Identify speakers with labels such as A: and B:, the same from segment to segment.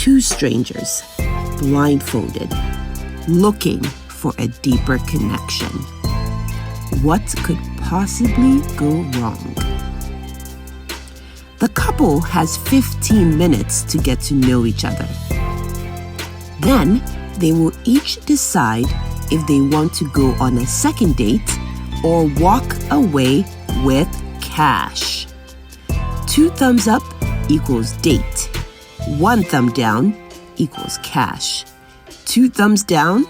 A: two strangers, blindfolded, looking for a deeper connection. What could possibly go wrong? The couple has 15 minutes to get to know each other. Then, they will each decide if they want to go on a second date or walk away with cash. 2 thumbs up equals date. 1 thumb down equals cash. 2 thumbs down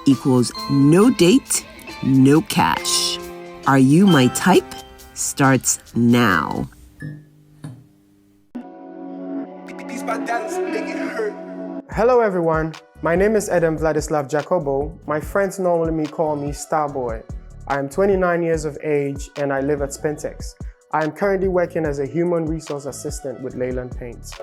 A: equals no date, no cash. Are you my type? Starts now.
B: Hello everyone, my name is Edem Vladislav Jacobo. My friends normally call me Starboy. I am 29 years of age and I live at Spentex. I am currently working as a human resource assistant with Leyland Paints.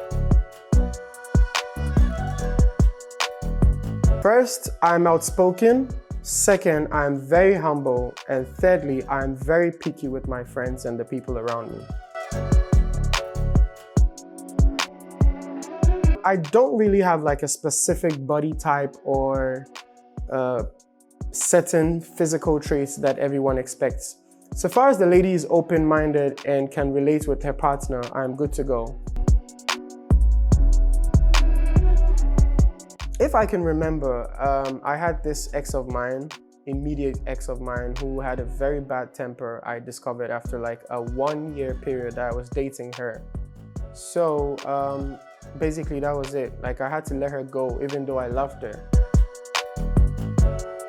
B: First, I'm outspoken. Second, I'm very humble. And thirdly, I'm very picky with my friends and the people around me. I don't really have like a specific body type or certain physical traits that everyone expects. So far as the lady is open-minded and can relate with her partner, I'm good to go. If I can remember, I had this ex of mine, immediate ex of mine, who had a very bad temper, I discovered after like a 1-year period that I was dating her. So basically that was it. Like I had to let her go even though I loved her.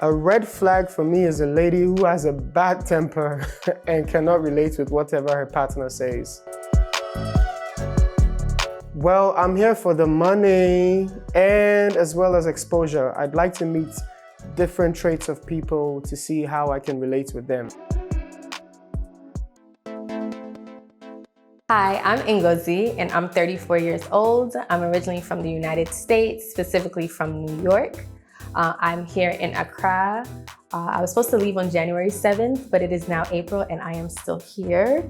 B: A red flag for me is a lady who has a bad temper and cannot relate with whatever her partner says. Well, I'm here for the money and as well as exposure. I'd like to meet different traits of people to see how I can relate with them.
C: Hi, I'm Ngozi and I'm 34 years old. I'm originally from the United States, specifically from New York. I'm here in Accra. I was supposed to leave on January 7th, but it is now April and I am still here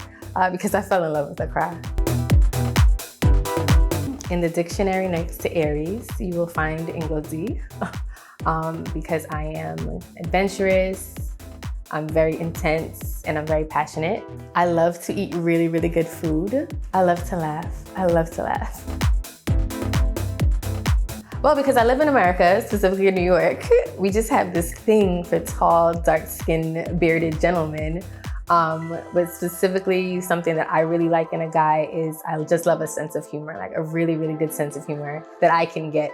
C: because I fell in love with Accra. In the dictionary next to Aries, you will find Ngozi because I am adventurous, I'm very intense, and I'm very passionate. I love to eat really, really good food. I love to laugh. I love to laugh. Well, because I live in America, specifically in New York, we just have this thing for tall, dark-skinned, bearded gentlemen. But specifically, something that I really like in a guy is I just love a sense of humor, like a really, really good sense of humor that I can get.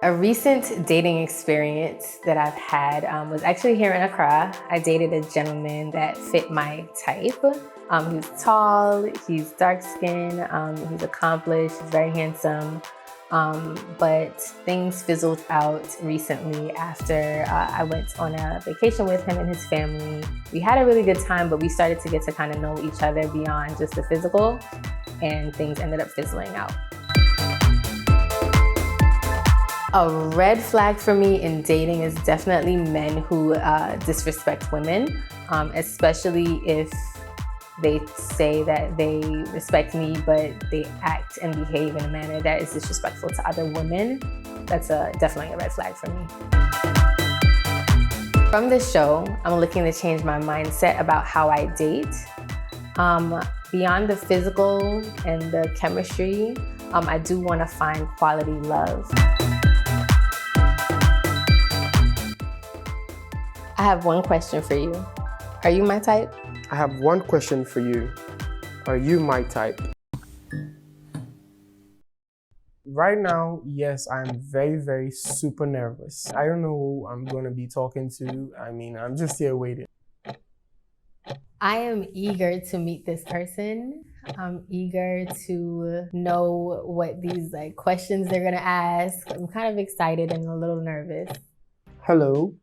C: A recent dating experience that I've had was actually here in Accra. I dated a gentleman that fit my type. He's tall, he's dark-skinned, he's accomplished, he's very handsome. But things fizzled out recently after I went on a vacation with him and his family. We had a really good time, but we started to get to kind of know each other beyond just the physical, and things ended up fizzling out. A red flag for me in dating is definitely men who disrespect women, especially if they say that they respect me, but they act and behave in a manner that is disrespectful to other women. That's definitely a red flag for me. From this show, I'm looking to change my mindset about how I date. Beyond the physical and the chemistry, I do want to find quality love. I have one question for you. Are you my type?
B: I have one question for you. Are you my type? Right now, yes, I'm very, very super nervous. I don't know who I'm gonna be talking to. I mean, I'm just here waiting.
C: I am eager to meet this person. I'm eager to know what these questions they're gonna ask. I'm kind of excited and a little nervous.
B: Hello.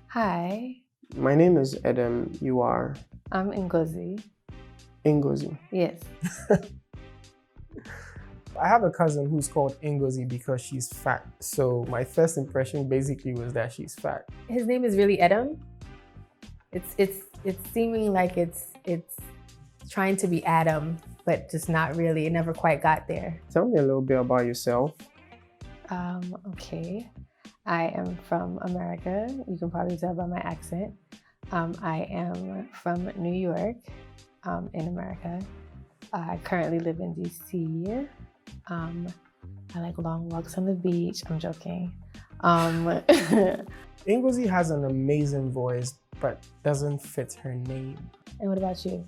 C: Hi.
B: My name is Edem. You are?
C: I'm Ngozi.
B: Ngozi.
C: Yes.
B: I have a cousin who's called Ngozi because she's fat. So my first impression basically was that she's fat.
C: His name is really Edem. It's seeming like it's trying to be Adam. but just not really. It never quite got there.
B: Tell me a little bit about yourself.
C: Okay. I am from America. You can probably tell by my accent. I am from New York, in America. I currently live in DC. I like long walks on the beach. I'm joking.
B: Ngozi has an amazing voice, but doesn't fit her name.
C: And what about you?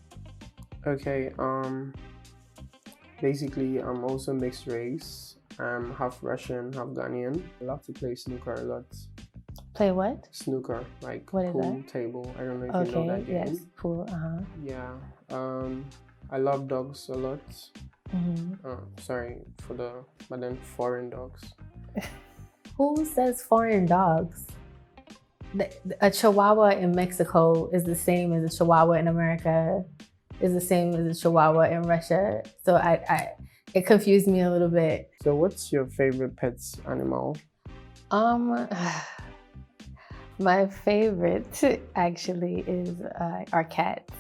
B: Okay, basically I'm also mixed race. I'm half Russian, half Ghanaian. I love to play snooker a lot.
C: Play what?
B: Snooker, like
C: What is
B: pool
C: that?
B: table. I don't know if you know that game.
C: Yes, pool,
B: Yeah. I love dogs a lot.
C: Mm-hmm.
B: But then foreign dogs.
C: Who says foreign dogs? A Chihuahua in Mexico is the same as a Chihuahua in America, is the same as a Chihuahua in Russia. So it confused me a little bit.
B: So what's your favorite pet's animal?
C: My favorite actually is our cats.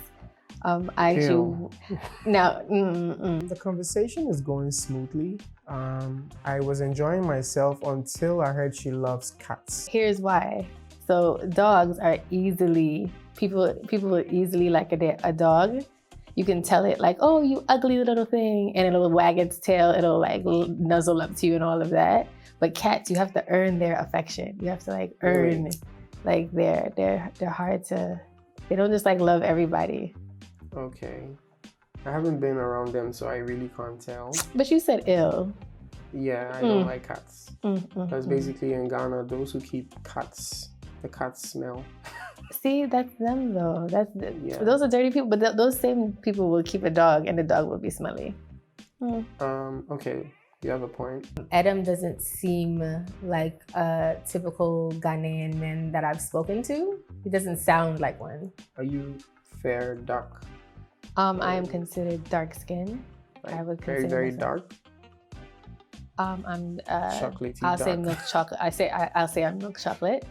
B: Ew. The conversation is going smoothly. I was enjoying myself until I heard she loves cats.
C: Here's why. So dogs are people will easily like a dog. You can tell it like, oh, you ugly little thing, and it'll wag its tail, it'll like nuzzle up to you and all of that. But cats, you have to earn their affection. You have to like earn, like they're hard to, they don't just like love everybody.
B: Okay. I haven't been around them, so I really can't tell.
C: But you said ill.
B: Yeah, I don't like cats. Because basically in Ghana, those who keep cats, the cats smell.
C: See, that's them though. Those are dirty people, but those same people will keep a dog and the dog will be smelly.
B: Okay, you have a point.
C: Edem doesn't seem like a typical Ghanaian man that I've spoken to. He doesn't sound like one.
B: Are you fair, dark?
C: I am considered dark skinned.
B: Like
C: I would
B: very,
C: consider
B: very
C: myself.
B: dark?
C: I'm
B: Chocolatey
C: I'll
B: dark.
C: say milk chocolate. I'll say I'm milk chocolate.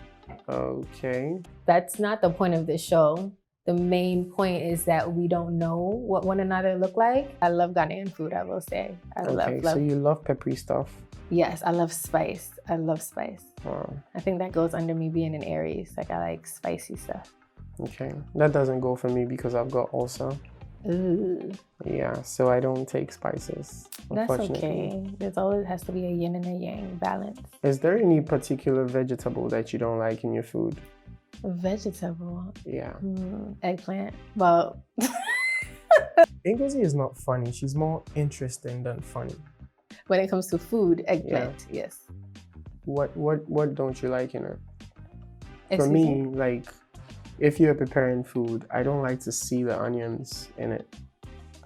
B: Okay.
C: That's not the point of this show. The main point is that we don't know what one another look like. I love Ghanaian food, I will say. I love.
B: So you love peppery stuff?
C: Yes, I love spice. I love spice.
B: Wow.
C: I think that goes under me being an Aries. Like I like spicy stuff.
B: Okay. That doesn't go for me because I've got ulcer.
C: Ooh.
B: Yeah, so I don't take spices,
C: That's
B: unfortunately.
C: okay. There's always has to be a yin and a yang balance.
B: Is there any particular vegetable that you don't like in your food?
C: Vegetable.
B: Yeah.
C: Eggplant. Well,
B: Ngozi is not funny. She's more interesting than funny.
C: when it comes to food, eggplant, yes.
B: What don't you like in it? For
C: Excuse
B: me, like, if you're preparing food, I don't like to see the onions in it.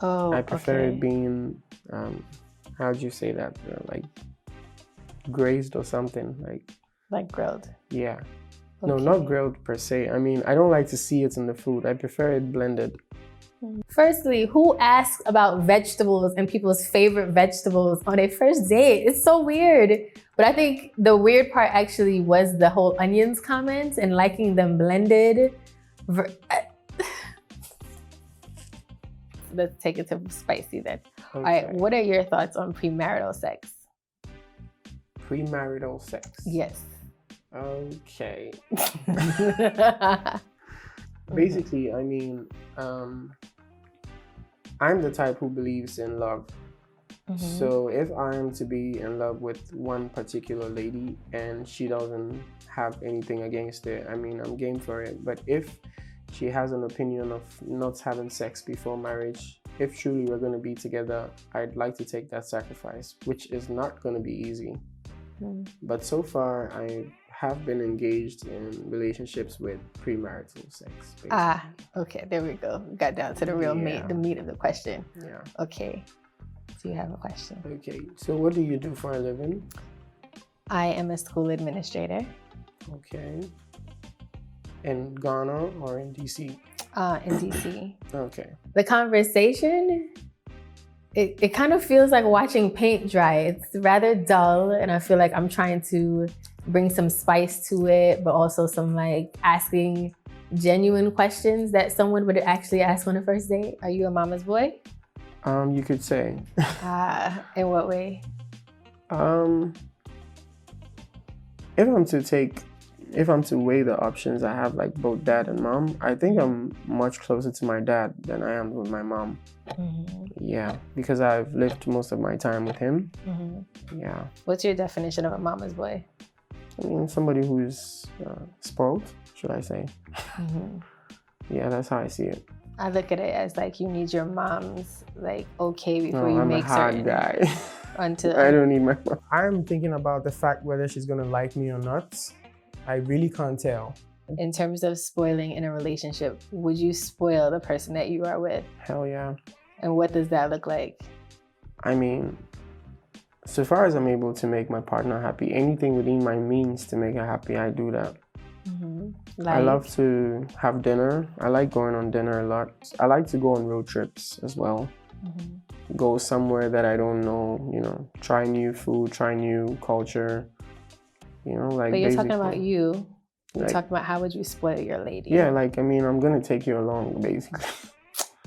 C: Oh,
B: I prefer
C: okay.
B: it being, how'd you say that? Like grazed or something.
C: Like grilled.
B: Yeah.
C: Okay.
B: No, not grilled per se. I mean, I don't like to see it in the food. I prefer it blended.
C: Firstly, who asks about vegetables and people's favorite vegetables on a first date? It's so weird. But I think the weird part actually was the whole onions comment and liking them blended. Let's take it to spicy then.
B: Okay.
C: All right, what are your thoughts on premarital sex?
B: Premarital sex?
C: Yes.
B: Okay. Basically, I mean, I'm the type who believes in love. So if I'm to be in love with one particular lady and she doesn't have anything against it, I mean, I'm game for it. But if she has an opinion of not having sex before marriage, if truly we're going to be together, I'd like to take that sacrifice, which is not going to be easy. But so far, I have been engaged in relationships with premarital sex. Basically.
C: Okay, there we go. Got down to the real meat, the meat of the question.
B: Yeah.
C: Okay. Do you have a question?
B: Okay, so what do you do for a living?
C: I am a school administrator.
B: Okay. In Ghana or in DC?
C: In DC.
B: Okay.
C: The conversation, it kind of feels like watching paint dry. It's rather dull, and I feel like I'm trying to bring some spice to it, but also some like asking genuine questions that someone would actually ask on a first date. Are you a mama's boy?
B: You could say.
C: In what way?
B: If I'm to weigh the options, I have like both dad and mom. I think I'm much closer to my dad than I am with my mom. Yeah, because I've lived most of my time with him. Yeah.
C: What's your definition of a mama's boy?
B: I mean, somebody who's spoiled, should I say. Yeah, that's how I see it.
C: I look at it as like you need your mom's like okay before
B: No,
C: you
B: I'm
C: make
B: a hard
C: certain.
B: guy.
C: Until
B: I don't need my mom.
D: I'm thinking about the fact whether she's gonna like me or not. I really can't tell.
C: in terms of spoiling in a relationship, would you spoil the person that you are with?
B: Hell yeah.
C: And what does that look like?
B: I mean, so far as I'm able to make my partner happy, anything within my means to make her happy, I do that. I love to have dinner. I like going on dinner a lot. I like to go on road trips as well. Go somewhere that I don't know, you know, try new food, try new culture, you know, like.
C: But you're talking about you. You're
B: like,
C: talking about how would you spoil your lady?
B: Yeah, like, I mean, I'm gonna take you along, basically.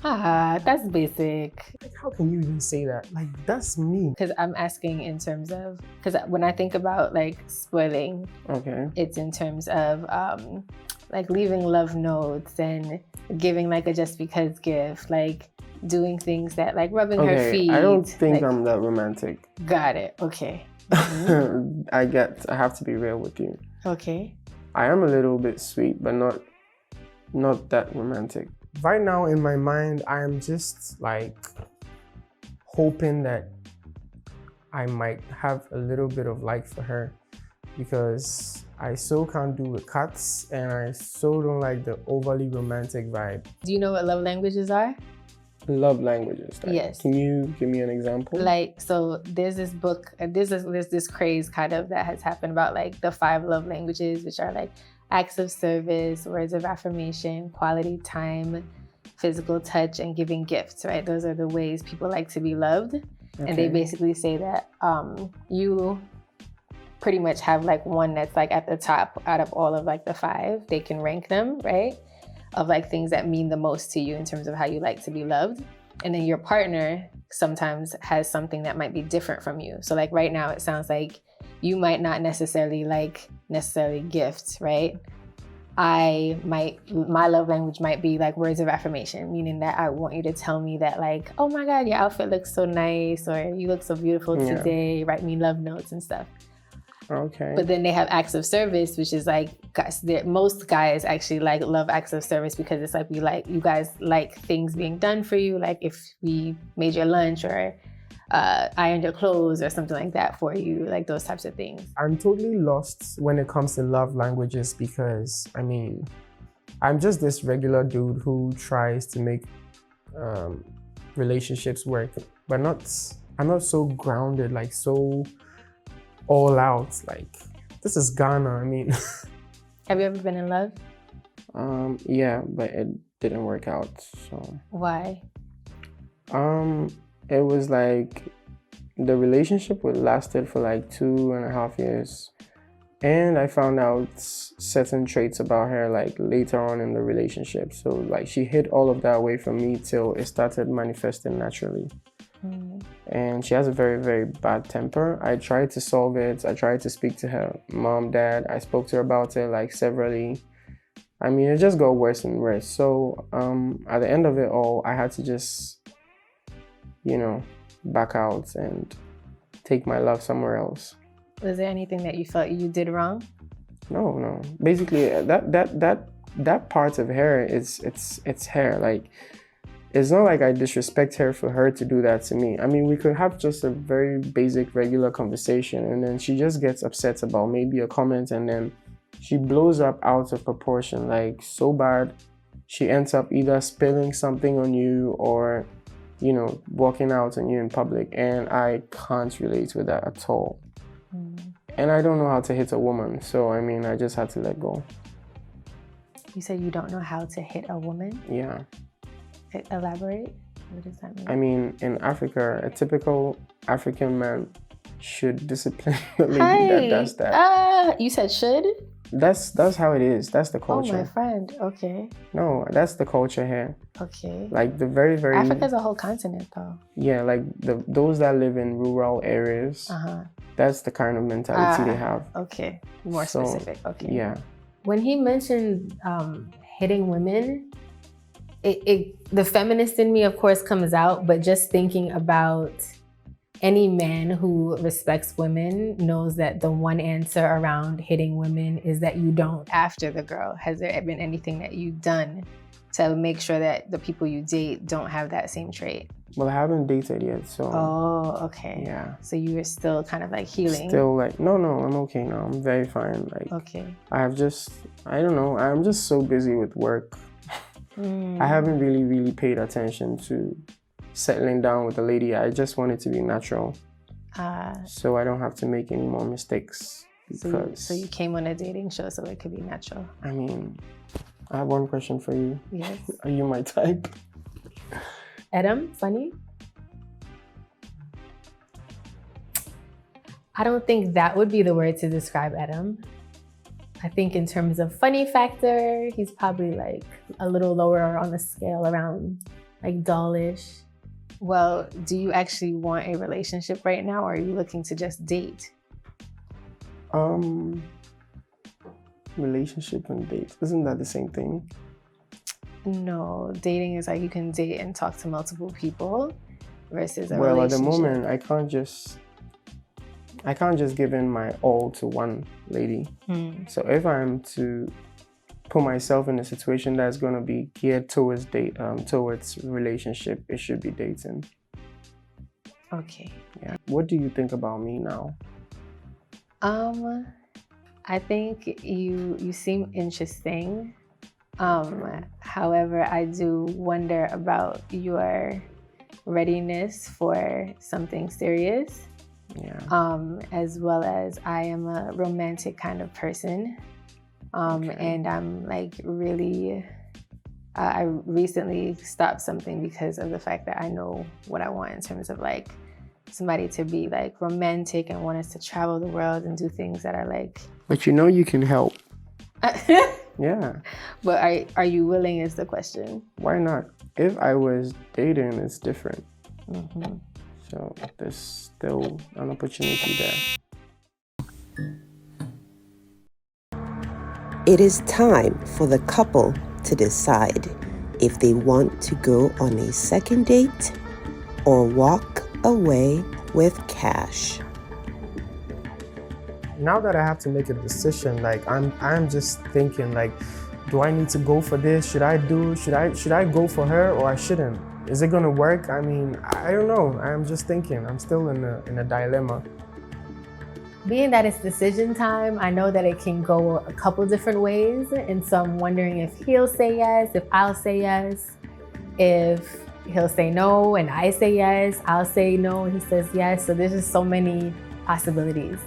C: That's basic.
D: Like, how can you even say that? Like, that's me.
C: Because I'm asking in terms of, because when I think about like spoiling,
B: Okay.
C: it's in terms of like leaving love notes and giving like a just because gift, like doing things that like rubbing her feet.
B: I don't think
C: like,
B: I'm that romantic.
C: Got it. Okay.
B: I have to be real with you.
C: Okay.
B: I am a little bit sweet, but not that romantic.
D: Right now in my mind, I am just like hoping that I might have a little bit of like for her, because I so can't do with cuts and I so don't like the overly romantic vibe.
C: Do you know what love languages are?
B: Love languages. Like,
C: Yes.
B: Can you give me an example?
C: Like, so there's this book, there's this craze kind of that has happened about like the 5 love languages, which are like acts of service, words of affirmation, quality time, physical touch, and giving gifts, right? Those are the ways people like to be loved. Okay. And they basically say that you pretty much have like one that's like at the top out of all of like the 5. They can rank them, right? Of like things that mean the most to you in terms of how you like to be loved. And then your partner sometimes has something that might be different from you. So like right now, it sounds like you might not necessarily like gifts, right? My love language might be like words of affirmation, meaning that I want you to tell me that like, oh my God, your outfit looks so nice, or you look so beautiful today, write me love notes and stuff.
B: Okay.
C: But then they have acts of service, which is like, most guys actually like love acts of service because it's like you guys like things being done for you. Like if we made your lunch or ironed your clothes or something like that for you, like those types of things.
D: I'm totally lost when it comes to love languages because, I mean, I'm just this regular dude who tries to make relationships work, but I'm not so grounded, like so all out. Like, this is Ghana, I mean.
C: Have you ever been in love?
B: Yeah, but it didn't work out, so.
C: Why?
B: It was like the relationship lasted for like 2.5 years, and I found out certain traits about her like later on in the relationship. So like she hid all of that away from me till it started manifesting naturally. And she has a very, very bad temper. I tried to solve it. I tried to speak to her mom, dad. I spoke to her about it like severally. I mean, it just got worse and worse. So at the end of it all, I had to just, you know, back out and take my love somewhere else.
C: Was there anything that you felt you did wrong?
B: No. Basically, that part of her it's her. Like, it's not like I disrespect her for her to do that to me. I mean, we could have just a very basic, regular conversation, and then she just gets upset about maybe a comment, and then she blows up out of proportion, like so bad. She ends up either spilling something on you or, you know, walking out on you in public, and I can't relate with that at all. And I don't know how to hit a woman, so I mean, I just had to let go.
C: You said you don't know how to hit a woman?
B: Yeah.
C: Elaborate? What does that mean?
B: I mean, in Africa, a typical African man should discipline the lady that does that.
C: You said should?
B: That's how it is. That's the
C: Oh,
B: culture.
C: my friend. Okay.
B: No, that's the culture here.
C: Okay.
B: Like the very
C: Africa's a whole continent, though.
B: yeah, like those that live in rural areas. That's the kind of mentality they have.
C: Okay. More
B: So,
C: specific. Okay.
B: Yeah.
C: When he mentioned hitting women, the feminist in me, of course, comes out, but just thinking about any man who respects women knows that the one answer around hitting women is that you don't after the girl. Has there been anything that you've done to make sure that the people you date don't have that same trait?
B: Well, I haven't dated yet, so.
C: Oh, okay.
B: Yeah.
C: So you are still kind of like healing?
B: Still like, no, I'm okay now. I'm very fine. Like,
C: okay.
B: I don't know, I'm just so busy with work. I haven't really paid attention to settling down with a lady. I just want it to be natural. So I don't have to make any more mistakes. Because,
C: so you came on a dating show so it could be natural.
B: I mean, I have one question for you.
C: Yes.
B: Are you my type?
C: Edem, funny? I don't think that would be the word to describe Edem. I think in terms of funny factor, he's probably like a little lower on the scale, around like dullish. Well, do you actually want a relationship right now, or are you looking to just date?
B: Relationship and date, isn't that the same thing?
C: No, dating is like you can date and talk to multiple people versus a
B: well,
C: relationship.
B: At the moment, I can't just give in my all to one lady. So if I'm to put myself in a situation that's going to be geared towards towards relationship, it should be dating.
C: Okay.
B: Yeah. What do you think about me now?
C: I think you seem interesting. However, I do wonder about your readiness for something serious.
B: Yeah.
C: As well as I am a romantic kind of person. And I'm like really, I recently stopped something because of the fact that I know what I want in terms of like somebody to be like romantic and want us to travel the world and do things that are like.
B: But you know you can help. Yeah.
C: But are you willing is the question.
B: Why not? If I was dating, it's different.
C: Mm-hmm.
B: So there's still an opportunity there.
A: It is time for the couple to decide if they want to go on a second date or walk away with cash.
D: Now that I have to make a decision, like I'm just thinking like, do I need to go for this? Should I go for her or I shouldn't? Is it gonna work? I mean, I don't know. I'm just thinking. I'm still in a dilemma.
C: Being that it's decision time, I know that it can go a couple different ways. And so I'm wondering if he'll say yes, if I'll say yes, if he'll say no and I say yes, I'll say no and he says yes. So there's just so many possibilities.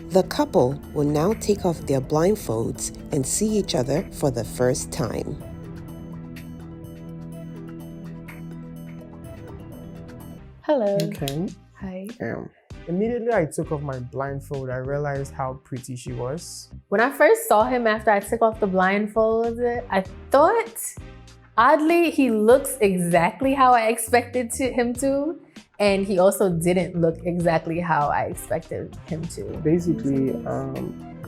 A: The couple will now take off their blindfolds and see each other for the first time.
C: Hello.
D: Okay.
C: Hi.
D: Immediately I took off my blindfold, I realized how pretty she was.
C: When I first saw him after I took off the blindfold, I thought, oddly, he looks exactly how I expected him to. And he also didn't look exactly how I expected him to.
B: Basically,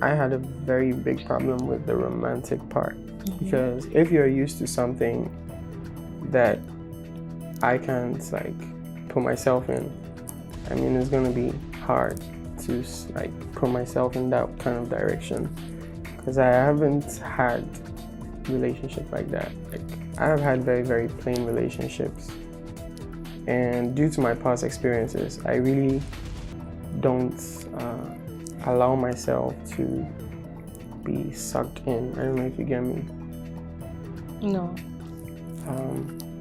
B: I had a very big problem with the romantic part. Because if you're used to something that I can't like put myself in, I mean, it's gonna be hard to like put myself in that kind of direction. Because I haven't had relationship like that. Like I have had very plain relationships. And due to my past experiences, I really don't allow myself to be sucked in. I don't know if you get me.
C: No.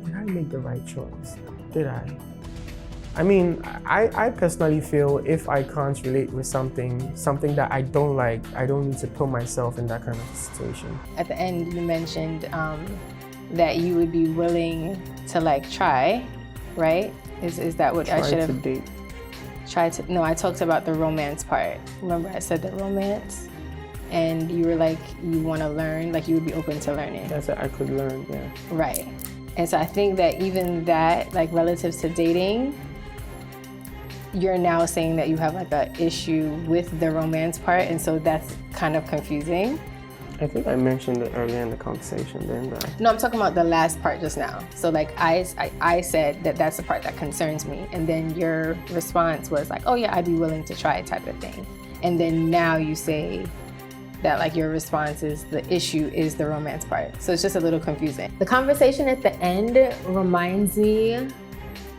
D: Did I make the right choice? Did I? I mean, I personally feel if I can't relate with something that I don't like, I don't need to put myself in that kind of situation.
C: At the end, you mentioned that you would be willing to like try, right? Is that what I should have?
B: Try to date.
C: Try to, no, I talked about the romance part. Remember I said the romance? And you were like, you want to learn, like you would be open to learning.
B: That's it, I could learn, yeah.
C: Right. And so I think that even that, like relative to dating, you're now saying that you have like an issue with the romance part, and so that's kind of confusing.
B: I think I mentioned it earlier in the conversation, didn't I?
C: No, I'm talking about the last part just now. So like I said that that's the part that concerns me, and then your response was like, oh yeah, I'd be willing to try type of thing. And then now you say that like your response is the issue is the romance part. So it's just a little confusing. The conversation at the end reminds me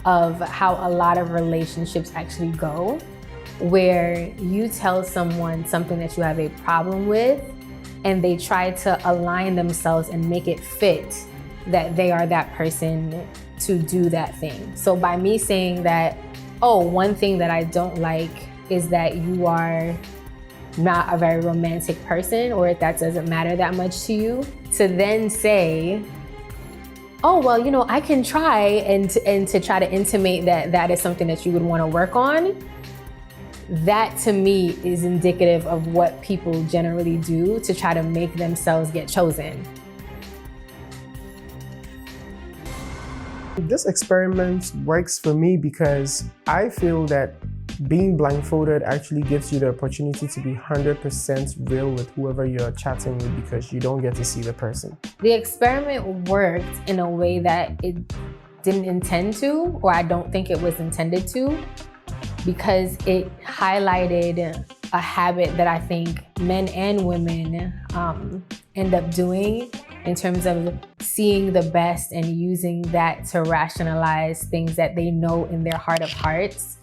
C: of how a lot of relationships actually go, where you tell someone something that you have a problem with, and they try to align themselves and make it fit that they are that person to do that thing. So by me saying that, oh, one thing that I don't like is that you are not a very romantic person, or if that doesn't matter that much to you, to then say, oh, well, you know, I can try, and to try to intimate that that is something that you would want to work on. That to me is indicative of what people generally do to try to make themselves get chosen.
D: This experiment works for me because I feel that being blindfolded actually gives you the opportunity to be 100% real with whoever you're chatting with, because you don't get to see the person.
C: The experiment worked in a way that it didn't intend to, or I don't think it was intended to, because it highlighted a habit that I think men and women end up doing in terms of seeing the best and using that to rationalize things that they know in their heart of hearts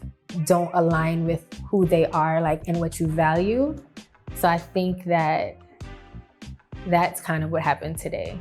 C: don't align with who they are, like, and what you value. So I think that that's kind of what happened today.